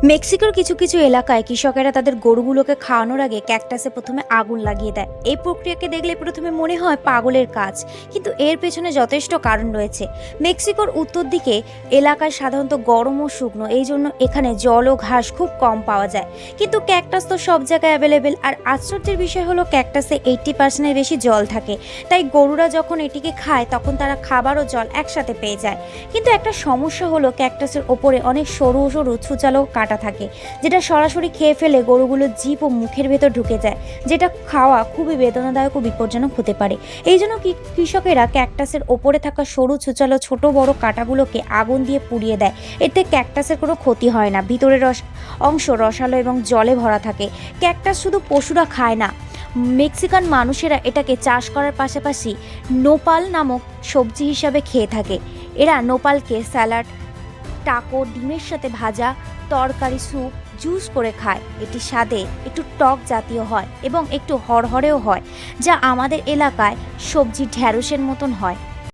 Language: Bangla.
মেক্সিকোর কিছু কিছু এলাকায় কৃষকেরা তাদের গরুগুলোকে খাওয়ানোর আগে ক্যাকটাসে প্রথমে আগুন লাগিয়ে দেয়। এই প্রক্রিয়াকে দেখলে প্রথমে মনে হয় পাগলের কাজ, কিন্তু এর পেছনে যথেষ্ট কারণ রয়েছে। মেক্সিকোর উত্তর দিকে এলাকায় সাধারণত গরম ও শুকনো, এই জন্য এখানে জল ও ঘাস খুব কম পাওয়া যায়। কিন্তু ক্যাকটাস তো সব জায়গায় অ্যাভেলেবেল, আর আশ্চর্যের বিষয় হলো ক্যাকটাসে 80%-এর বেশি জল থাকে। তাই গরুরা যখন এটিকে খায় তখন তারা খাবার ও জল একসাথে পেয়ে যায়। কিন্তু একটা সমস্যা হলো ক্যাকটাসের ওপরে অনেক সরু সরু ছুচালো কাটা থাকে, যেটা সরাসরি খেয়ে ফেলে গরুগুলোর জিভ ও মুখের ভেতর ঢুকে যায়, যেটা খাওয়া খুবই বেদনাদায়ক ও বিপজ্জনক হতে পারে। এই জন্য কৃষকেরা ক্যাকটাসের ওপরে থাকা সরু ছুচালো ছোট বড় কাটাগুলোকে আগুন দিয়ে পুড়িয়ে দেয়। এতে ক্যাকটাসের কোনো ক্ষতি হয় না, ভিতরের অংশ রসালো এবং জলে ভরা থাকে। ক্যাকটাস শুধু পশুরা খায় না, মেক্সিকান মানুষেরা এটাকে চাষ করার পাশাপাশি নোপাল নামক সবজি হিসাবে খেয়ে থাকে। এরা নোপালকে স্যালাড, টাকো, ডিমের সাথে ভাজা, তরকারি, স্যুপ, জুস করে খায়। এটি স্বাদে একটু টক জাতীয় হয় এবং একটু হরহরেও হয়, যা আমাদের এলাকায় সবজি ঢ্যাঁড়সের মতন হয়।